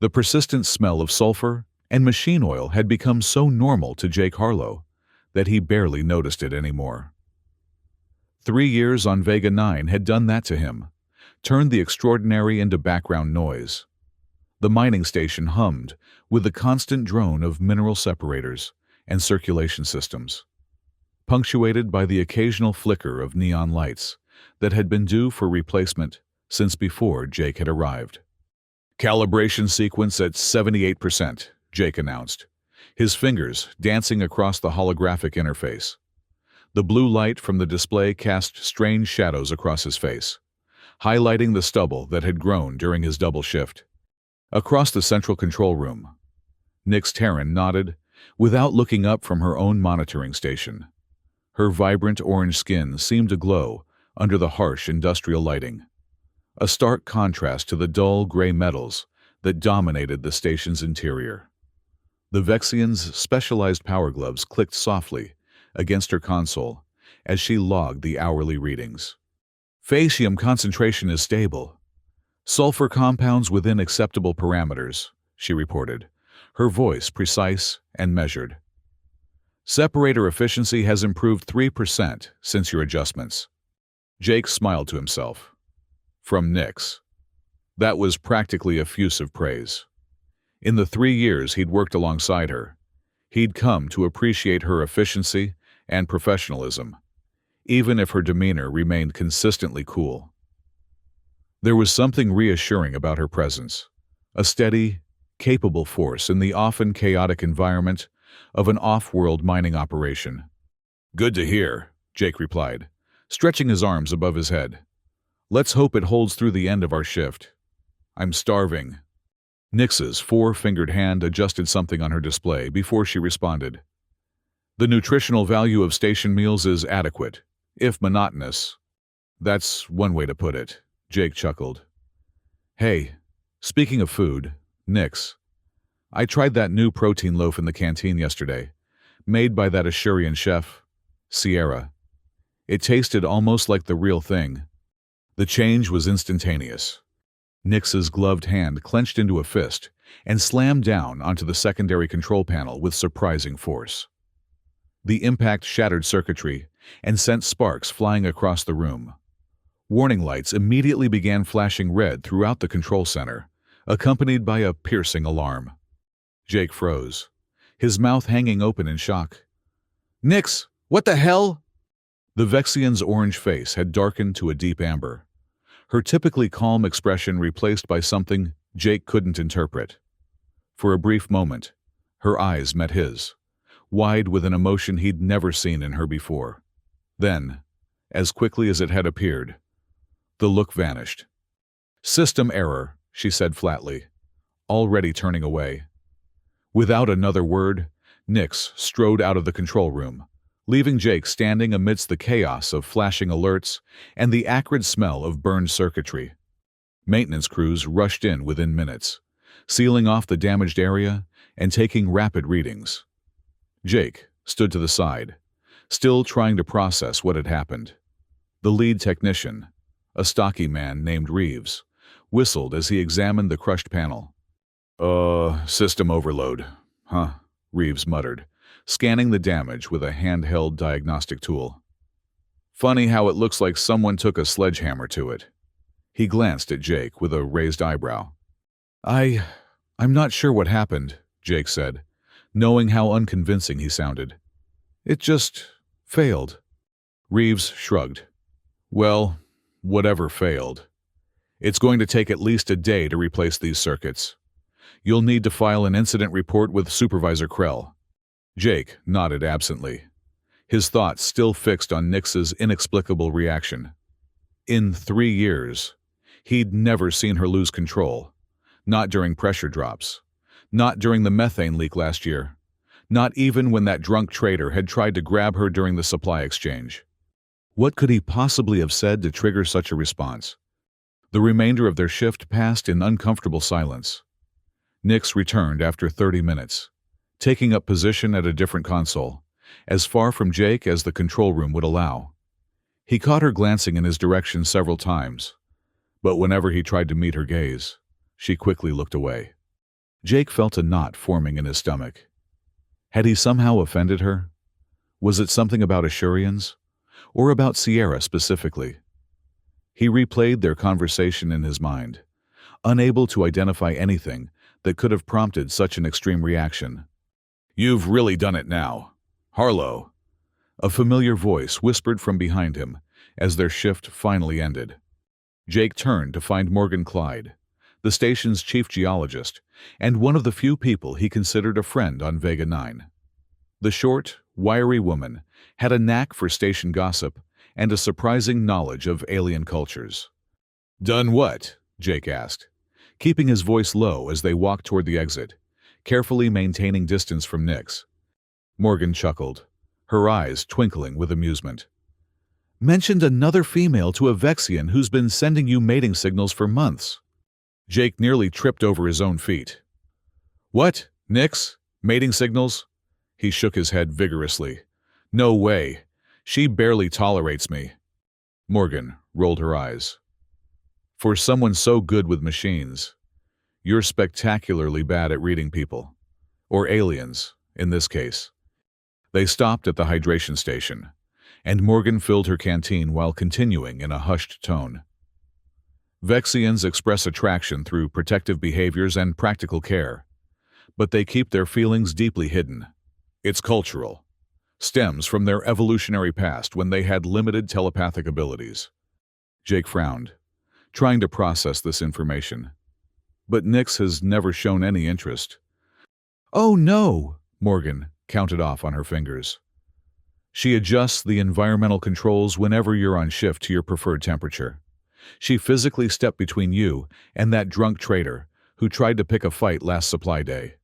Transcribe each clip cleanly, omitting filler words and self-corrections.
The persistent smell of sulfur and machine oil had become so normal to Jake Harlow that he barely noticed it anymore. 3 years on Vega 9 had done that to him, turned the extraordinary into background noise. The mining station hummed with the constant drone of mineral separators and circulation systems, punctuated by the occasional flicker of neon lights that had been due for replacement since before Jake had arrived. "Calibration sequence at 78%, Jake announced, his fingers dancing across the holographic interface. The blue light from the display cast strange shadows across his face, highlighting the stubble that had grown during his double shift. Across the central control room, Nyx Terran nodded without looking up from her own monitoring station. Her vibrant orange skin seemed to glow under the harsh industrial lighting, a stark contrast to the dull gray metals that dominated the station's interior. The Vexian's specialized power gloves clicked softly against her console as she logged the hourly readings. "Facium concentration is stable. Sulfur compounds within acceptable parameters," she reported, her voice precise and measured. "Separator efficiency has improved 3% since your adjustments." Jake smiled to himself. From Nyx. That was practically effusive praise. In the 3 years he'd worked alongside her, he'd come to appreciate her efficiency and professionalism, even if her demeanor remained consistently cool. There was something reassuring about her presence, a steady, capable force in the often chaotic environment of an off-world mining operation. "Good to hear," Jake replied, stretching his arms above his head. "Let's hope it holds through the end of our shift. I'm starving." Nyx's four-fingered hand adjusted something on her display before she responded. "The nutritional value of station meals is adequate, if monotonous." "That's one way to put it," Jake chuckled. "Hey, speaking of food, Nyx, I tried that new protein loaf in the canteen yesterday, made by that Ashurian chef, Sierra. It tasted almost like the real thing." The change was instantaneous. Nyx's gloved hand clenched into a fist and slammed down onto the secondary control panel with surprising force. The impact shattered circuitry and sent sparks flying across the room. Warning lights immediately began flashing red throughout the control center, accompanied by a piercing alarm. Jake froze, his mouth hanging open in shock. "Nyx, what the hell?" The Vexian's orange face had darkened to a deep amber, her typically calm expression replaced by something Jake couldn't interpret. For a brief moment, her eyes met his, wide with an emotion he'd never seen in her before. Then, as quickly as it had appeared, the look vanished. "System error," she said flatly, already turning away. Without another word, Nyx strode out of the control room, leaving Jake standing amidst the chaos of flashing alerts and the acrid smell of burned circuitry. Maintenance crews rushed in within minutes, sealing off the damaged area and taking rapid readings. Jake stood to the side, still trying to process what had happened. The lead technician, a stocky man named Reeves, whistled as he examined the crushed panel. System overload, huh?" Reeves muttered, scanning the damage with a handheld diagnostic tool. "Funny how it looks like someone took a sledgehammer to it." He glanced at Jake with a raised eyebrow. I'm not sure what happened," Jake said, knowing how unconvincing he sounded. "It just failed." Reeves shrugged. "Well, whatever failed. It's going to take at least a day to replace these circuits. You'll need to file an incident report with Supervisor Krell." Jake nodded absently, his thoughts still fixed on Nyx's inexplicable reaction. In 3 years, he'd never seen her lose control, not during pressure drops, not during the methane leak last year, not even when that drunk traitor had tried to grab her during the supply exchange. What could he possibly have said to trigger such a response? The remainder of their shift passed in uncomfortable silence. Nyx returned after 30 minutes, taking up position at a different console, as far from Jake as the control room would allow. He caught her glancing in his direction several times, but whenever he tried to meet her gaze, she quickly looked away. Jake felt a knot forming in his stomach. Had he somehow offended her? Was it something about Ashurians? Or about Sierra specifically? He replayed their conversation in his mind, unable to identify anything that could have prompted such an extreme reaction. "You've really done it now, Harlow," a familiar voice whispered from behind him as their shift finally ended. Jake turned to find Morgan Clyde, the station's chief geologist, and one of the few people he considered a friend on Vega 9. The short, wiry woman had a knack for station gossip and a surprising knowledge of alien cultures. "Done what?" Jake asked, keeping his voice low as they walked toward the exit, carefully maintaining distance from Nix. Morgan chuckled, her eyes twinkling with amusement. "Mentioned another female to a Vexian who's been sending you mating signals for months." Jake nearly tripped over his own feet. "What? Nix? Mating signals?" He shook his head vigorously. "No way. She barely tolerates me." Morgan rolled her eyes. "For someone so good with machines, you're spectacularly bad at reading people. Or aliens, in this case." They stopped at the hydration station, and Morgan filled her canteen while continuing in a hushed tone. "Vexians express attraction through protective behaviors and practical care, but they keep their feelings deeply hidden. It's cultural. Stems from their evolutionary past when they had limited telepathic abilities." Jake frowned, trying to process this information. "But Nix has never shown any interest." "Oh no," Morgan counted off on her fingers. "She adjusts the environmental controls whenever you're on shift to your preferred temperature. She physically stepped between you and that drunk traitor who tried to pick a fight last supply day.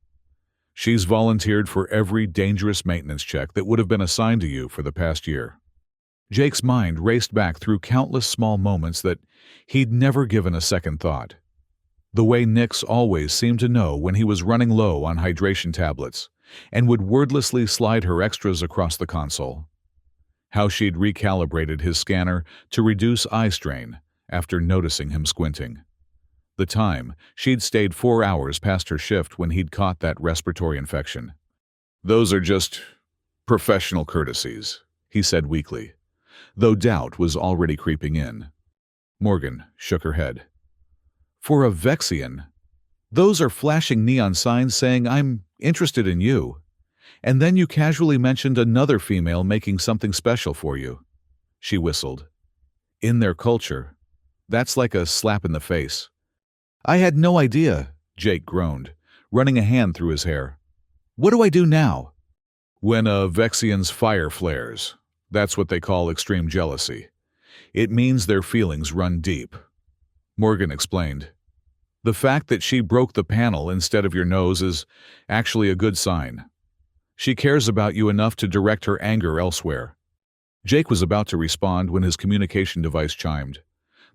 She's volunteered for every dangerous maintenance check that would have been assigned to you for the past year." Jake's mind raced back through countless small moments that he'd never given a second thought. The way Nix always seemed to know when he was running low on hydration tablets and would wordlessly slide her extras across the console. How she'd recalibrated his scanner to reduce eye strain after noticing him squinting. The time she'd stayed 4 hours past her shift when he'd caught that respiratory infection. "Those are just professional courtesies," he said weakly, though doubt was already creeping in. Morgan shook her head. "For a Vexian, those are flashing neon signs saying I'm interested in you. And then you casually mentioned another female making something special for you." She whistled. "In their culture, that's like a slap in the face." "I had no idea," Jake groaned, running a hand through his hair. "What do I do now?" "When a Vexian's fire flares, that's what they call extreme jealousy. It means their feelings run deep." Morgan explained. "The fact that she broke the panel instead of your nose is actually a good sign. She cares about you enough to direct her anger elsewhere." Jake was about to respond when his communication device chimed.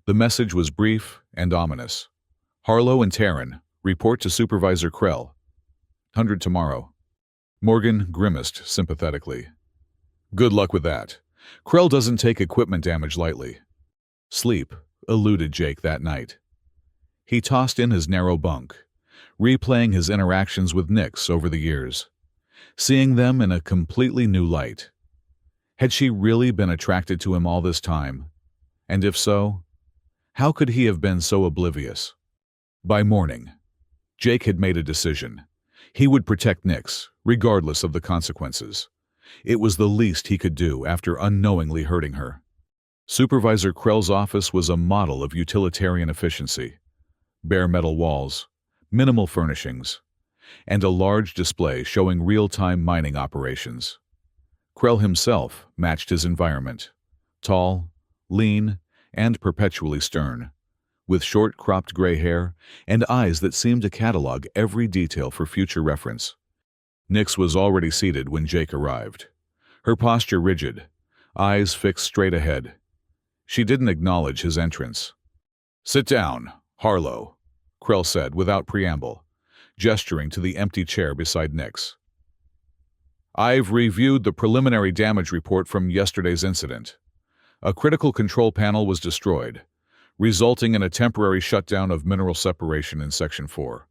The message was brief and ominous. "Harlow and Terran, report to Supervisor Krell. 100 tomorrow." Morgan grimaced sympathetically. "Good luck with that. Krell doesn't take equipment damage lightly." Sleep eluded Jake that night. He tossed in his narrow bunk, replaying his interactions with Nix over the years, seeing them in a completely new light. Had she really been attracted to him all this time? And if so, how could he have been so oblivious? By morning, Jake had made a decision. He would protect Nix, regardless of the consequences. It was the least he could do after unknowingly hurting her. Supervisor Krell's office was a model of utilitarian efficiency. Bare metal walls, minimal furnishings, and a large display showing real-time mining operations. Krell himself matched his environment. Tall, lean, and perpetually stern, with short cropped gray hair and eyes that seemed to catalog every detail for future reference. Nix was already seated when Jake arrived, her posture rigid, eyes fixed straight ahead. She didn't acknowledge his entrance. "Sit down, Harlow," Krell said without preamble, gesturing to the empty chair beside Nix. "I've reviewed the preliminary damage report from yesterday's incident. A critical control panel was destroyed, resulting in a temporary shutdown of mineral separation in Section 4.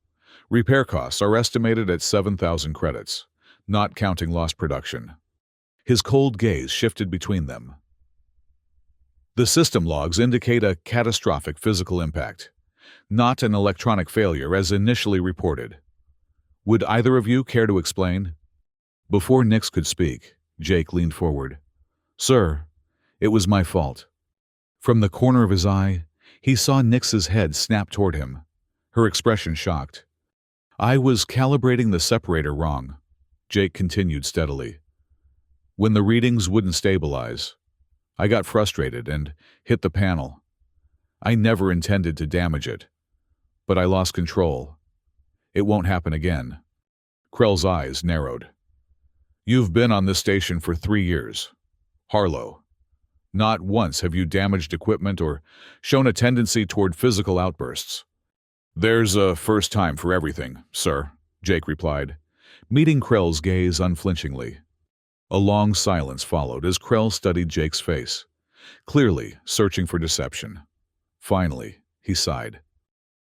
Repair costs are estimated at 7,000 credits, not counting lost production. His cold gaze shifted between them. The system logs indicate a catastrophic physical impact, not an electronic failure as initially reported. Would either of you care to explain? Before Nix could speak, Jake leaned forward. Sir, it was my fault. From the corner of his eye, he saw Nix's head snap toward him, her expression shocked. I was calibrating the separator wrong, Jake continued steadily. When the readings wouldn't stabilize, I got frustrated and hit the panel. I never intended to damage it, but I lost control. It won't happen again. Krell's eyes narrowed. You've been on this station for 3 years. Harlow, not once have you damaged equipment or shown a tendency toward physical outbursts. There's a first time for everything, sir, Jake replied, meeting Krell's gaze unflinchingly. A long silence followed as Krell studied Jake's face, clearly searching for deception. Finally, he sighed.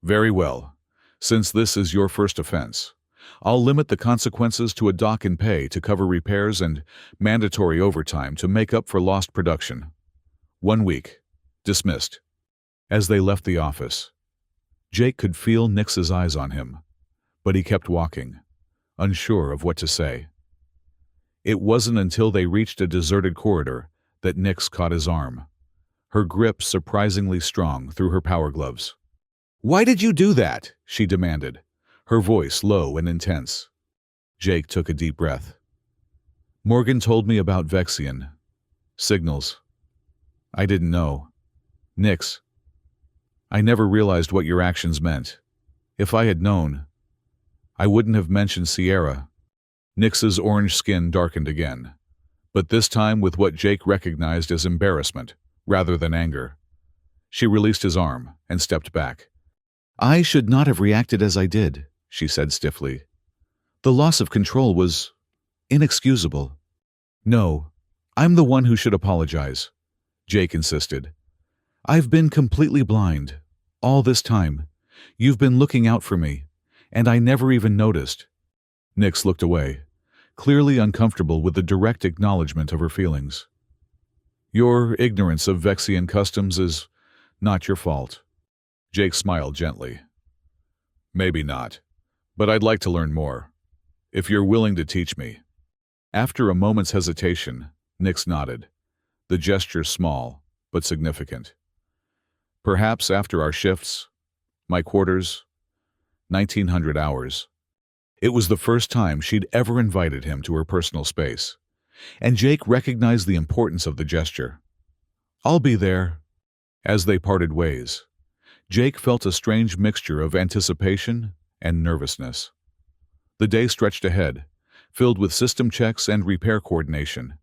Very well. Since this is your first offense, I'll limit the consequences to a dock and pay to cover repairs and mandatory overtime to make up for lost production. 1 week. Dismissed. As they left the office, Jake could feel Nix's eyes on him, but he kept walking, unsure of what to say. It wasn't until they reached a deserted corridor that Nix caught his arm, her grip surprisingly strong through her power gloves. Why did you do that? She demanded, her voice low and intense. Jake took a deep breath. Morgan told me about Vexian. Signals. I didn't know. Nix, I never realized what your actions meant. If I had known, I wouldn't have mentioned Sierra. Nix's orange skin darkened again, but this time with what Jake recognized as embarrassment rather than anger. She released his arm and stepped back. I should not have reacted as I did, she said stiffly. The loss of control was inexcusable. No, I'm the one who should apologize, Jake insisted. I've been completely blind. All this time, you've been looking out for me, and I never even noticed. Nix looked away, clearly uncomfortable with the direct acknowledgement of her feelings. Your ignorance of Vexian customs is not your fault. Jake smiled gently. Maybe not, but I'd like to learn more, if you're willing to teach me. After a moment's hesitation, Nix nodded, the gesture small but significant. Perhaps after our shifts, my quarters, 1900 hours. It was the first time she'd ever invited him to her personal space, and Jake recognized the importance of the gesture. I'll be there. As they parted ways, Jake felt a strange mixture of anticipation and nervousness. The day stretched ahead, filled with system checks and repair coordination,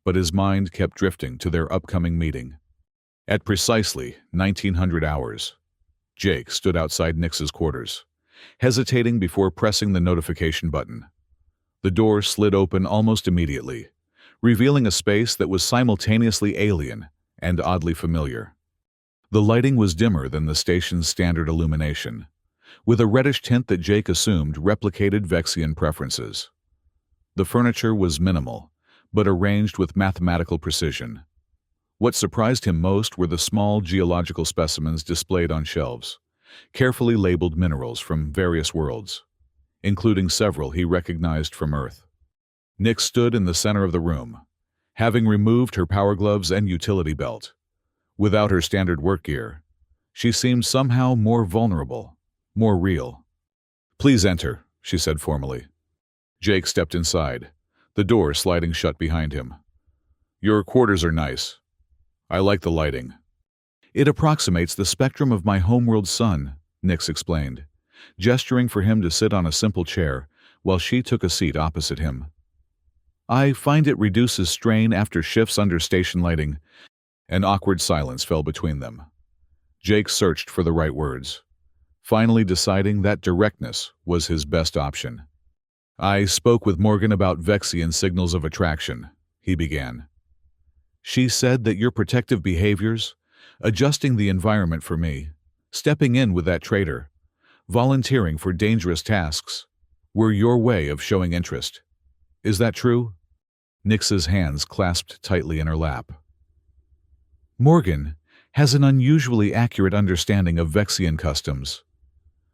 but his mind kept drifting to their upcoming meeting. At precisely 1900 hours, Jake stood outside Nix's quarters, hesitating before pressing the notification button. The door slid open almost immediately, revealing a space that was simultaneously alien and oddly familiar. The lighting was dimmer than the station's standard illumination, with a reddish tint that Jake assumed replicated Vexian preferences. The furniture was minimal, but arranged with mathematical precision. What surprised him most were the small geological specimens displayed on shelves, carefully labeled minerals from various worlds, including several he recognized from Earth. Nix stood in the center of the room, having removed her power gloves and utility belt. Without her standard work gear, she seemed somehow more vulnerable, more real. Please enter, she said formally. Jake stepped inside, the door sliding shut behind him. Your quarters are nice. I like the lighting. It approximates the spectrum of my homeworld sun, Nix explained, gesturing for him to sit on a simple chair while she took a seat opposite him. I find it reduces strain after shifts under station lighting. An awkward silence fell between them. Jake searched for the right words, finally deciding that directness was his best option. I spoke with Morgan about Vexian signals of attraction, he began. She said that your protective behaviors, adjusting the environment for me, stepping in with that traitor, volunteering for dangerous tasks, were your way of showing interest. Is that true? Nix's hands clasped tightly in her lap. Morgan has an unusually accurate understanding of Vexian customs.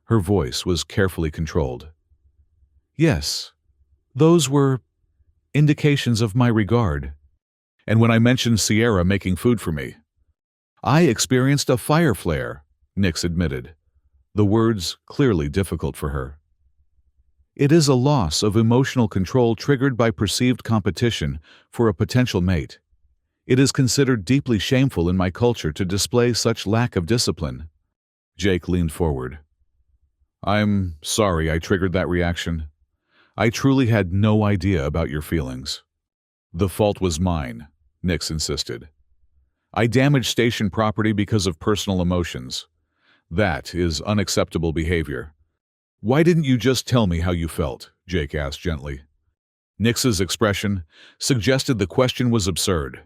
Her voice was carefully controlled. Yes, those were indications of my regard. And when I mentioned Sierra making food for me, I experienced a fire flare, Nix admitted, the words clearly difficult for her. It is a loss of emotional control triggered by perceived competition for a potential mate. It is considered deeply shameful in my culture to display such lack of discipline. Jake leaned forward. I'm sorry I triggered that reaction. I truly had no idea about your feelings. The fault was mine, Nix insisted. I damaged station property because of personal emotions. That is unacceptable behavior. Why didn't you just tell me how you felt? Jake asked gently. Nix's expression suggested the question was absurd.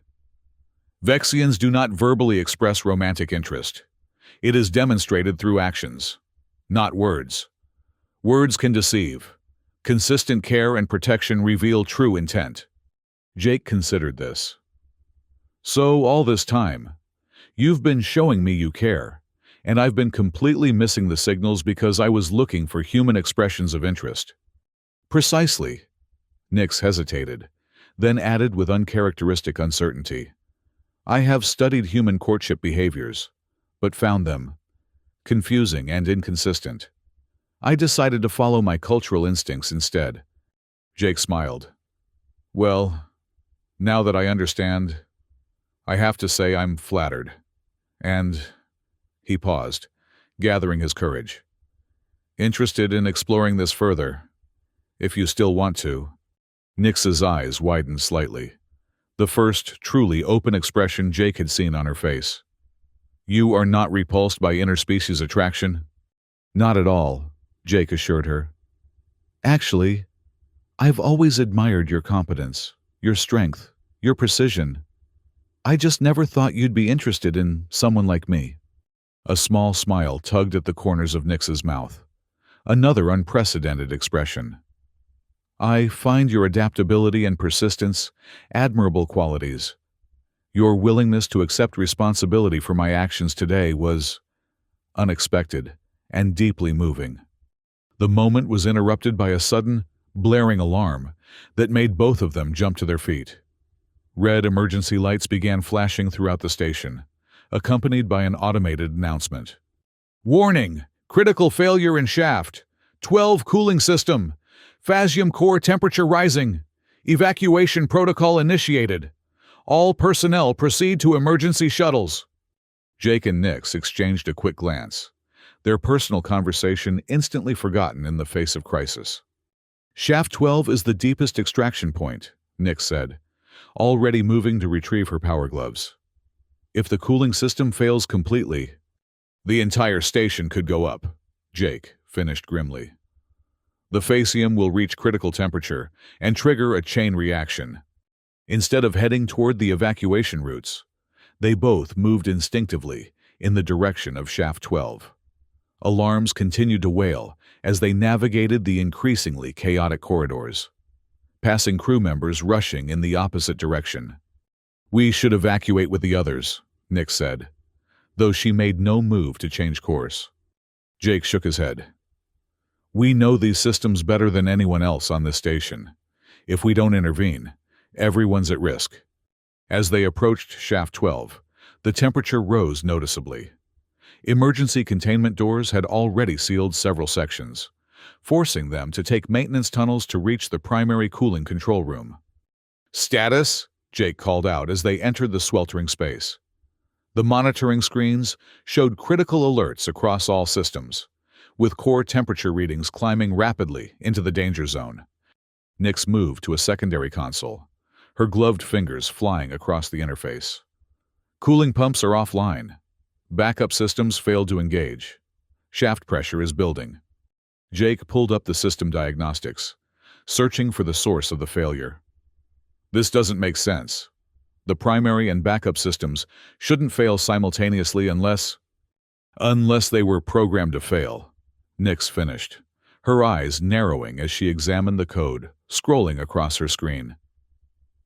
Vexians do not verbally express romantic interest. It is demonstrated through actions, not words. Words can deceive. Consistent care and protection reveal true intent. Jake considered this. So all this time, you've been showing me you care, and I've been completely missing the signals because I was looking for human expressions of interest. Precisely. Nix hesitated, then added with uncharacteristic uncertainty. I have studied human courtship behaviors, but found them confusing and inconsistent. I decided to follow my cultural instincts instead. Jake smiled. Well, now that I understand, I have to say I'm flattered. And he paused, gathering his courage. Interested in exploring this further, if you still want to. Nix's eyes widened slightly, the first truly open expression Jake had seen on her face. You are not repulsed by interspecies attraction? Not at all, Jake assured her. Actually, I've always admired your competence, your strength, your precision. I just never thought you'd be interested in someone like me. A small smile tugged at the corners of Nix's mouth. Another unprecedented expression. I find your adaptability and persistence admirable qualities. Your willingness to accept responsibility for my actions today was unexpected and deeply moving. The moment was interrupted by a sudden, blaring alarm that made both of them jump to their feet. Red emergency lights began flashing throughout the station, accompanied by an automated announcement. Warning! Critical failure in shaft. 12 cooling system. Phasium core temperature rising. Evacuation protocol initiated. All personnel proceed to emergency shuttles. Jake and Nix exchanged a quick glance, their personal conversation instantly forgotten in the face of crisis. Shaft 12 is the deepest extraction point, Nix said, already moving to retrieve her power gloves. If the cooling system fails completely, the entire station could go up, Jake finished grimly. The phasium will reach critical temperature and trigger a chain reaction. Instead of heading toward the evacuation routes, they both moved instinctively in the direction of Shaft 12. Alarms continued to wail as they navigated the increasingly chaotic corridors, passing crew members rushing in the opposite direction. We should evacuate with the others, Nix said, though she made no move to change course. Jake shook his head. We know these systems better than anyone else on this station. If we don't intervene, everyone's at risk. As they approached Shaft 12, the temperature rose noticeably. Emergency containment doors had already sealed several sections, forcing them to take maintenance tunnels to reach the primary cooling control room. Status? Jake called out as they entered the sweltering space. The monitoring screens showed critical alerts across all systems, with core temperature readings climbing rapidly into the danger zone. Nix moved to a secondary console, her gloved fingers flying across the interface. Cooling pumps are offline. Backup systems failed to engage. Shaft pressure is building. Jake pulled up the system diagnostics, searching for the source of the failure. This doesn't make sense. The primary and backup systems shouldn't fail simultaneously unless they were programmed to fail, Nix finished, her eyes narrowing as she examined the code, scrolling across her screen.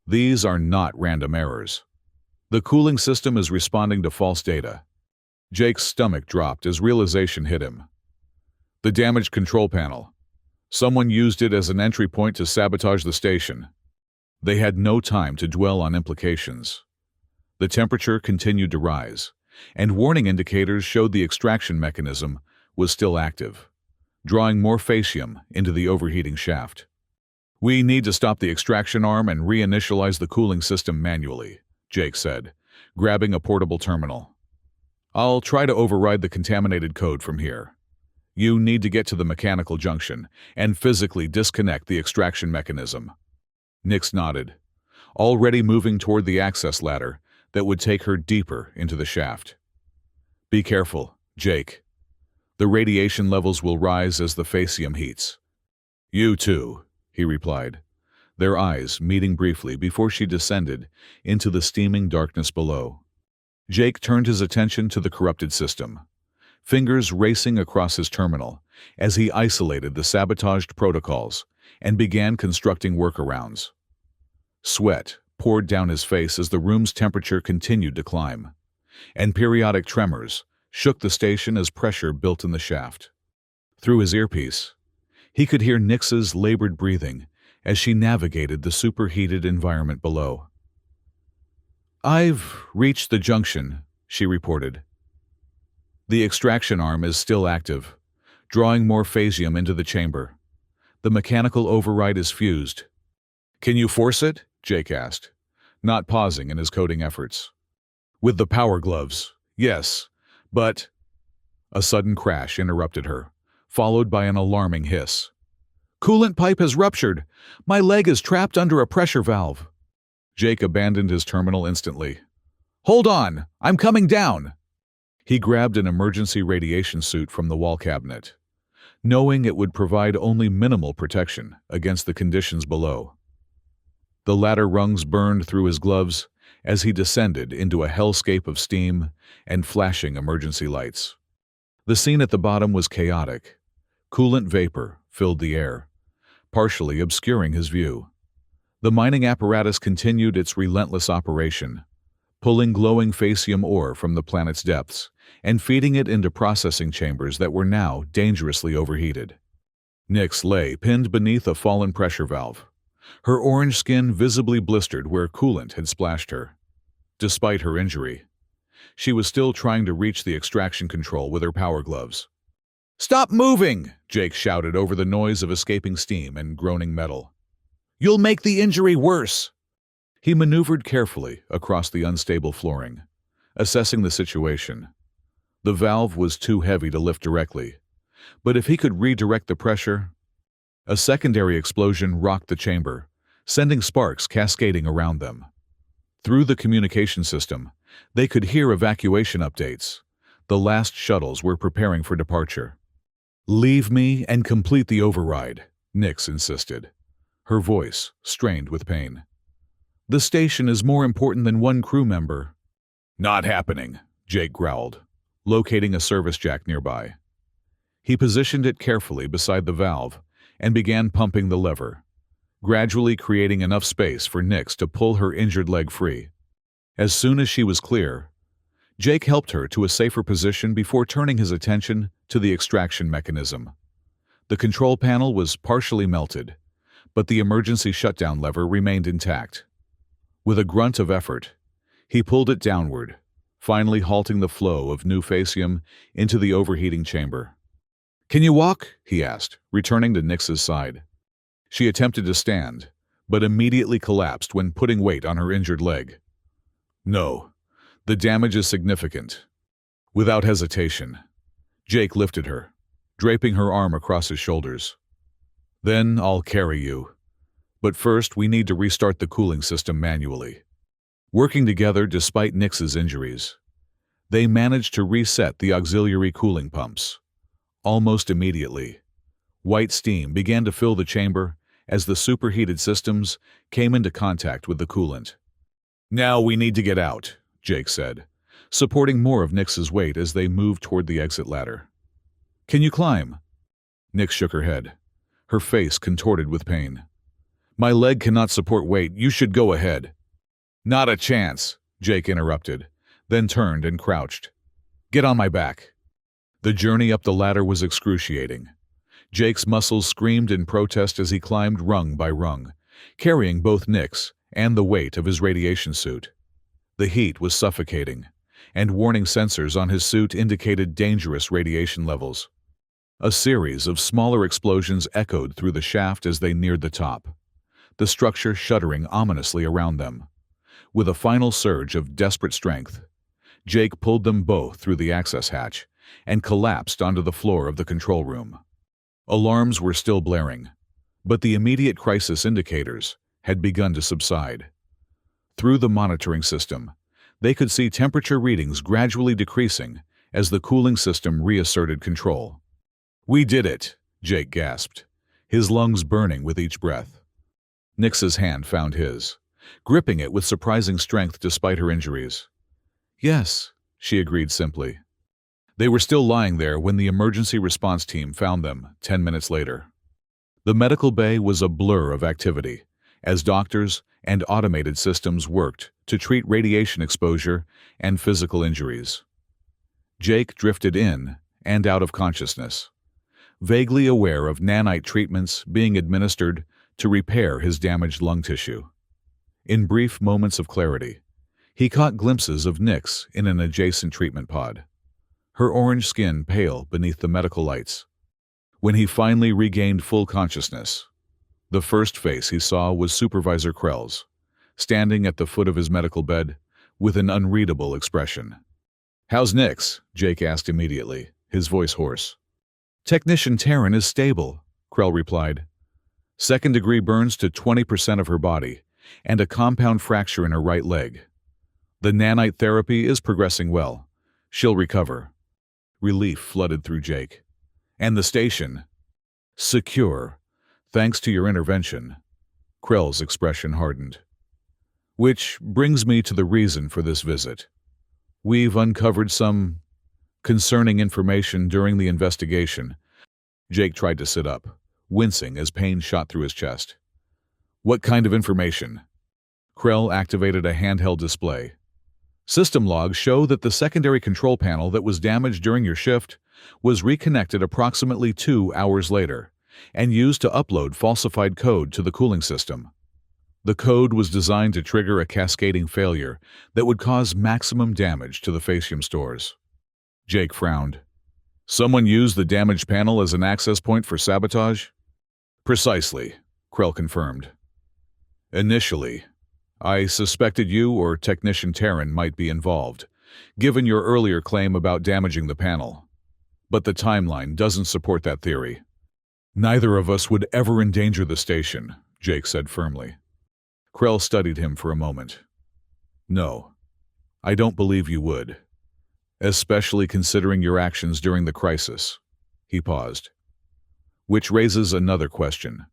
These are not random errors. The cooling system is responding to false data. Jake's stomach dropped as realization hit him. The damaged control panel. Someone used it as an entry point to sabotage the station. They had no time to dwell on implications. The temperature continued to rise, and warning indicators showed the extraction mechanism was still active, drawing more facium into the overheating shaft. "We need to stop the extraction arm and reinitialize the cooling system manually," Jake said, grabbing a portable terminal. "I'll try to override the contaminated code from here. You need to get to the mechanical junction and physically disconnect the extraction mechanism." Nix nodded, already moving toward the access ladder that would take her deeper into the shaft. "Be careful, Jake. The radiation levels will rise as the facium heats." "You too," he replied, their eyes meeting briefly before she descended into the steaming darkness below. Jake turned his attention to the corrupted system, fingers racing across his terminal as he isolated the sabotaged protocols and began constructing workarounds. Sweat poured down his face as the room's temperature continued to climb, and periodic tremors shook the station as pressure built in the shaft. Through his earpiece, he could hear Nix's labored breathing as she navigated the superheated environment below. "I've reached the junction," she reported. "The extraction arm is still active, drawing more facium into the chamber. The mechanical override is fused." "Can you force it?" Jake asked, not pausing in his coding efforts. "With the power gloves, yes, but—" A sudden crash interrupted her, followed by an alarming hiss. "Coolant pipe has ruptured! My leg is trapped under a pressure valve!" Jake abandoned his terminal instantly. "Hold on! I'm coming down!" He grabbed an emergency radiation suit from the wall cabinet, knowing it would provide only minimal protection against the conditions below. The ladder rungs burned through his gloves as he descended into a hellscape of steam and flashing emergency lights. The scene at the bottom was chaotic. Coolant vapor filled the air, partially obscuring his view. The mining apparatus continued its relentless operation, pulling glowing facium ore from the planet's depths and feeding it into processing chambers that were now dangerously overheated. Nix lay pinned beneath a fallen pressure valve, her orange skin visibly blistered where coolant had splashed her. Despite her injury, she was still trying to reach the extraction control with her power gloves. "Stop moving!" Jake shouted over the noise of escaping steam and groaning metal. "You'll make the injury worse!" He maneuvered carefully across the unstable flooring, assessing the situation. The valve was too heavy to lift directly, but if he could redirect the pressure— A secondary explosion rocked the chamber, sending sparks cascading around them. Through the communication system, they could hear evacuation updates. The last shuttles were preparing for departure. "Leave me and complete the override," Nix insisted, her voice strained with pain. "The station is more important than one crew member." "Not happening," Jake growled, locating a service jack nearby. He positioned it carefully beside the valve and began pumping the lever, gradually creating enough space for Nix to pull her injured leg free. As soon as she was clear, Jake helped her to a safer position before turning his attention to the extraction mechanism. The control panel was partially melted, but the emergency shutdown lever remained intact. With a grunt of effort, he pulled it downward, finally halting the flow of new facium into the overheating chamber. "Can you walk?" he asked, returning to Nix's side. She attempted to stand, but immediately collapsed when putting weight on her injured leg. "No, the damage is significant." Without hesitation, Jake lifted her, draping her arm across his shoulders. "Then I'll carry you. But first we need to restart the cooling system manually." Working together despite Nix's injuries, they managed to reset the auxiliary cooling pumps. Almost immediately, white steam began to fill the chamber as the superheated systems came into contact with the coolant. "Now we need to get out," Jake said, supporting more of Nix's weight as they moved toward the exit ladder. "Can you climb?" Nix shook her head, her face contorted with pain. My leg cannot support weight. You should go ahead. Not a chance, Jake interrupted, then turned and crouched. Get on my back. The journey up the ladder was excruciating. Jake's muscles screamed in protest as he climbed rung by rung, carrying both Nix and the weight of his radiation suit. The heat was suffocating, and warning sensors on his suit indicated dangerous radiation levels. A series of smaller explosions echoed through the shaft as they neared the top, the structure shuddering ominously around them. With a final surge of desperate strength, Jake pulled them both through the access hatch and collapsed onto the floor of the control room. Alarms were still blaring, but the immediate crisis indicators had begun to subside. Through the monitoring system, they could see temperature readings gradually decreasing as the cooling system reasserted control. We did it, Jake gasped, his lungs burning with each breath. Nix's hand found his, gripping it with surprising strength despite her injuries. Yes, she agreed simply. They were still lying there when the emergency response team found them 10 minutes later. The medical bay was a blur of activity, as doctors and automated systems worked to treat radiation exposure and physical injuries. Jake drifted in and out of consciousness, vaguely aware of nanite treatments being administered to repair his damaged lung tissue. In brief moments of clarity, he caught glimpses of Nix in an adjacent treatment pod, her orange skin pale beneath the medical lights. When he finally regained full consciousness, the first face he saw was Supervisor Krell's, standing at the foot of his medical bed with an unreadable expression. How's Nix? Jake asked immediately, his voice hoarse. Technician Terran is stable, Krell replied. Second-degree burns to 20% of her body, and a compound fracture in her right leg. The nanite therapy is progressing well. She'll recover. Relief flooded through Jake. And the station? Secure, thanks to your intervention. Krell's expression hardened. Which brings me to the reason for this visit. We've uncovered some concerning information during the investigation. Jake tried to sit up, wincing as pain shot through his chest. What kind of information? Krell activated a handheld display. System logs show that the secondary control panel that was damaged during your shift was reconnected approximately 2 hours later and used to upload falsified code to the cooling system. The code was designed to trigger a cascading failure that would cause maximum damage to the Facium stores. Jake frowned. Someone used the damaged panel as an access point for sabotage? Precisely, Krell confirmed. Initially, I suspected you or Technician Terran might be involved, given your earlier claim about damaging the panel. But the timeline doesn't support that theory. Neither of us would ever endanger the station, Jake said firmly. Krell studied him for a moment. No, I don't believe you would. Especially considering your actions during the crisis. He paused. Which raises another question.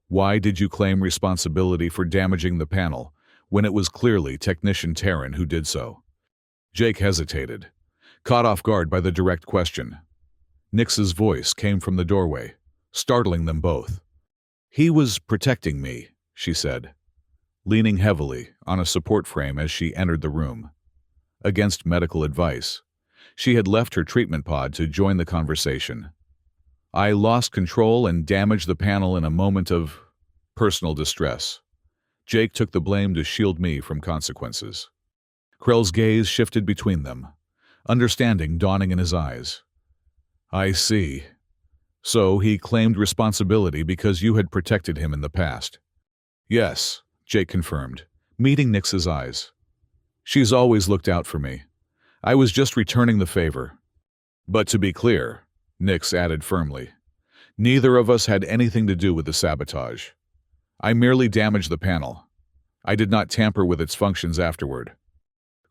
Why did you claim responsibility for damaging the panel when it was clearly Technician Terran who did so? Jake hesitated, caught off guard by the direct question. Nix's voice came from the doorway, startling them both. He was protecting me, she said, leaning heavily on a support frame as she entered the room. Against medical advice, she had left her treatment pod to join the conversation. I lost control and damaged the panel in a moment of personal distress. Jake took the blame to shield me from consequences. Krell's gaze shifted between them, understanding dawning in his eyes. I see. So he claimed responsibility because you had protected him in the past. Yes, Jake confirmed, meeting Nix's eyes. She's always looked out for me. I was just returning the favor. But to be clear, Nix added firmly, neither of us had anything to do with the sabotage. I merely damaged the panel. I did not tamper with its functions afterward.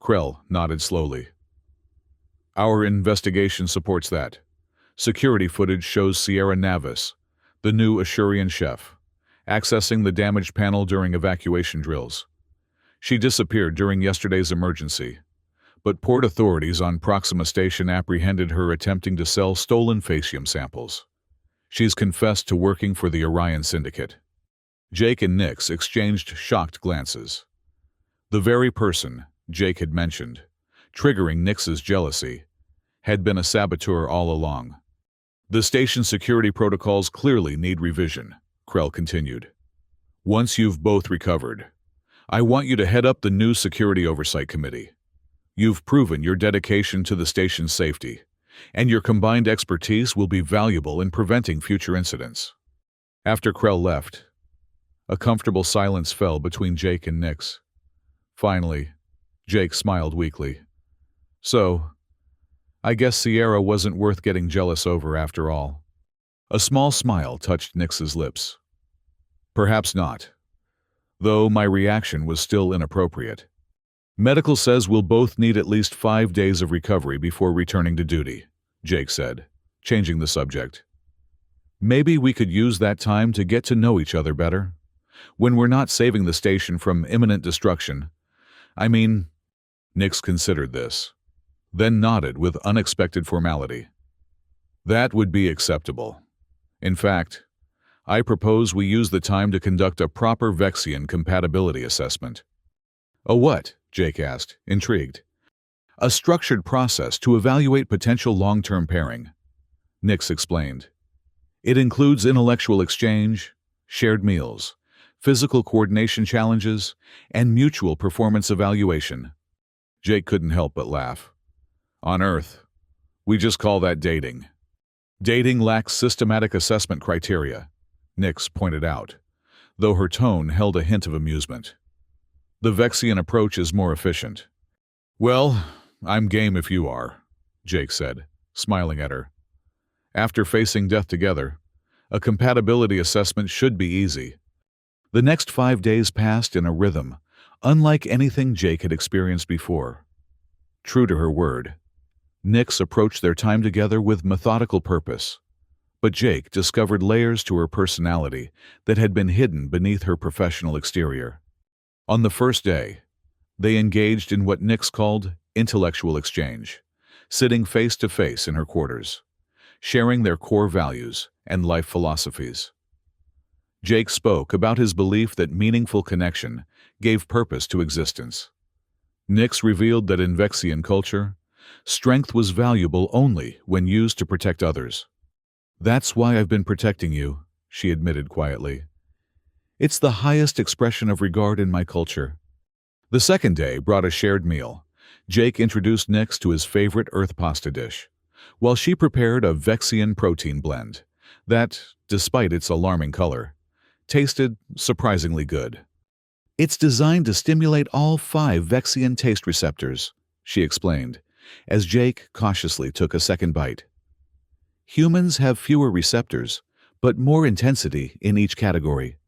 Krell nodded slowly. Our investigation supports that. Security footage shows Sierra Navis, the new Ashurian chef, accessing the damaged panel during evacuation drills. She disappeared during yesterday's emergency, but port authorities on Proxima Station apprehended her attempting to sell stolen Facium samples. She's confessed to working for the Orion Syndicate. Jake and Nix exchanged shocked glances. The very person Jake had mentioned, triggering Nix's jealousy, had been a saboteur all along. The station security protocols clearly need revision, Krell continued. Once you've both recovered, I want you to head up the new Security Oversight Committee. You've proven your dedication to the station's safety, and your combined expertise will be valuable in preventing future incidents. After Krell left, a comfortable silence fell between Jake and Nix. Finally, Jake smiled weakly. So, I guess Sierra wasn't worth getting jealous over after all. A small smile touched Nix's lips. Perhaps not, though my reaction was still inappropriate. Medical says we'll both need at least 5 days of recovery before returning to duty, Jake said, changing the subject. Maybe we could use that time to get to know each other better. When we're not saving the station from imminent destruction. Nix considered this, then nodded with unexpected formality. That would be acceptable. In fact, I propose we use the time to conduct a proper Vexian compatibility assessment. A what? Jake asked, intrigued. A structured process to evaluate potential long-term pairing, Nix explained. It includes intellectual exchange, shared meals, physical coordination challenges, and mutual performance evaluation. Jake couldn't help but laugh. On Earth, we just call that dating. Dating lacks systematic assessment criteria, Nix pointed out, though her tone held a hint of amusement. The Vexian approach is more efficient. Well, I'm game if you are, Jake said, smiling at her. After facing death together, a compatibility assessment should be easy. The next 5 days passed in a rhythm, unlike anything Jake had experienced before. True to her word, Nix approached their time together with methodical purpose, but Jake discovered layers to her personality that had been hidden beneath her professional exterior. On the first day, they engaged in what Nix called intellectual exchange, sitting face to face in her quarters, sharing their core values and life philosophies. Jake spoke about his belief that meaningful connection gave purpose to existence. Nix revealed that in Vexian culture, strength was valuable only when used to protect others. That's why I've been protecting you, she admitted quietly. It's the highest expression of regard in my culture. The second day brought a shared meal. Jake introduced Nix to his favorite Earth pasta dish, while she prepared a Vexian protein blend that, despite its alarming color, tasted surprisingly good. It's designed to stimulate all 5 Vexian taste receptors, she explained, as Jake cautiously took a second bite. Humans have fewer receptors, but more intensity in each category.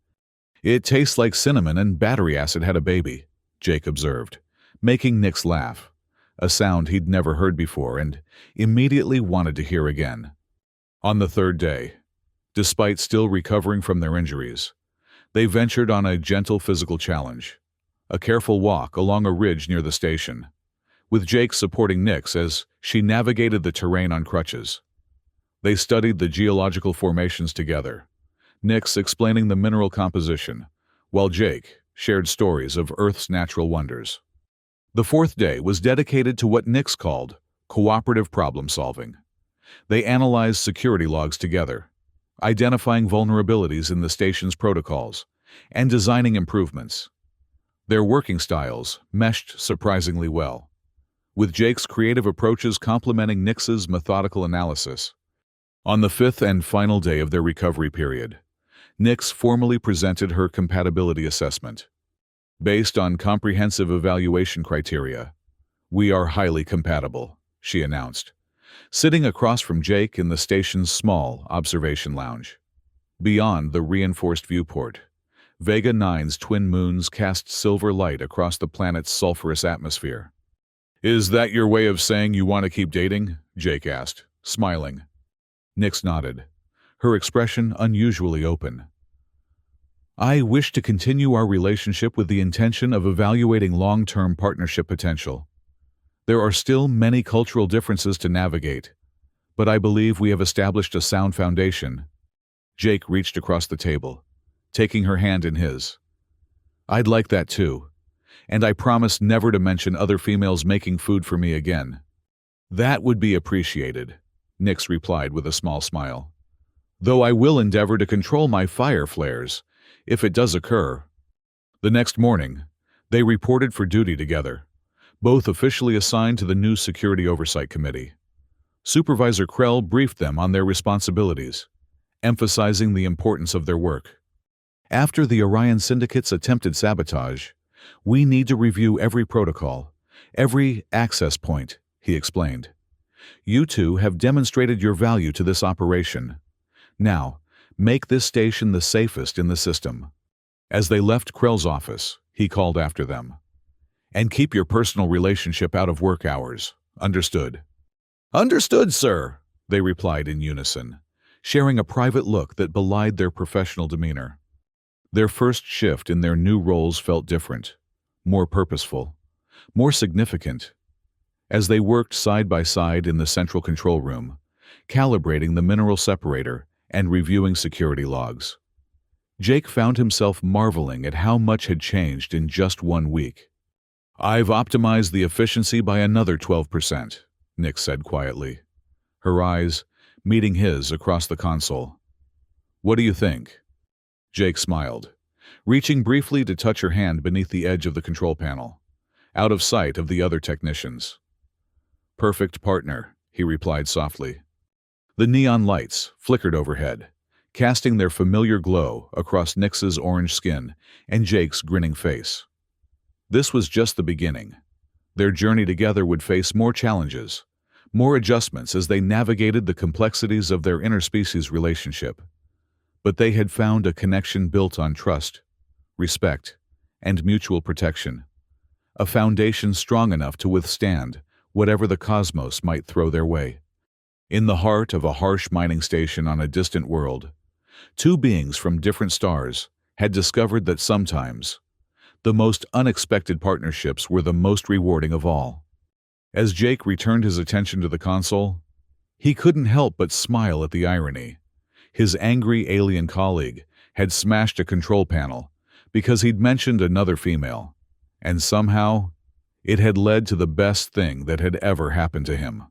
It tastes like cinnamon and battery acid had a baby, Jake observed, making Nix laugh, a sound he'd never heard before and immediately wanted to hear again. On the third day, despite still recovering from their injuries, they ventured on a gentle physical challenge, a careful walk along a ridge near the station, with Jake supporting Nix as she navigated the terrain on crutches. They studied the geological formations together, Nix explaining the mineral composition, while Jake shared stories of Earth's natural wonders. The fourth day was dedicated to what Nix called cooperative problem solving. They analyzed security logs together, identifying vulnerabilities in the station's protocols, and designing improvements. Their working styles meshed surprisingly well, with Jake's creative approaches complementing Nix's methodical analysis. On the 5th and final day of their recovery period, Nix formally presented her compatibility assessment. Based on comprehensive evaluation criteria, we are highly compatible, she announced, sitting across from Jake in the station's small observation lounge. Beyond the reinforced viewport, Vega 9's twin moons cast silver light across the planet's sulfurous atmosphere. Is that your way of saying you want to keep dating? Jake asked, smiling. Nix nodded, her expression unusually open. I wish to continue our relationship with the intention of evaluating long-term partnership potential. There are still many cultural differences to navigate, but I believe we have established a sound foundation, Jake reached across the table, taking her hand in his. "I'd like that too. And I promise never to mention other females making food for me again." "That would be appreciated," Nix replied with a small smile. "Though I will endeavor to control my fire flares, if it does occur." The next morning, they reported for duty together, both officially assigned to the new Security Oversight Committee. Supervisor Krell briefed them on their responsibilities, emphasizing the importance of their work. "After the Orion Syndicate's attempted sabotage, we need to review every protocol, every access point," he explained. "You two have demonstrated your value to this operation. Now, make this station the safest in the system." As they left Krell's office, he called after them. "And keep your personal relationship out of work hours. Understood?" "Understood, sir," they replied in unison, sharing a private look that belied their professional demeanor. Their first shift in their new roles felt different, more purposeful, more significant. As they worked side by side in the central control room, calibrating the mineral separator and reviewing security logs, Jake found himself marveling at how much had changed in just 1 week. "I've optimized the efficiency by another 12%, Nix said quietly, her eyes meeting his across the console. "What do you think?" Jake smiled, reaching briefly to touch her hand beneath the edge of the control panel, out of sight of the other technicians. "Perfect partner," he replied softly. The neon lights flickered overhead, casting their familiar glow across Nix's orange skin and Jake's grinning face. This was just the beginning. Their journey together would face more challenges, more adjustments as they navigated the complexities of their interspecies relationship. But they had found a connection built on trust, respect, and mutual protection, a foundation strong enough to withstand whatever the cosmos might throw their way. In the heart of a harsh mining station on a distant world, two beings from different stars had discovered that sometimes the most unexpected partnerships were the most rewarding of all. As Jake returned his attention to the console, he couldn't help but smile at the irony. His angry alien colleague had smashed a control panel because he'd mentioned another female, and somehow it had led to the best thing that had ever happened to him.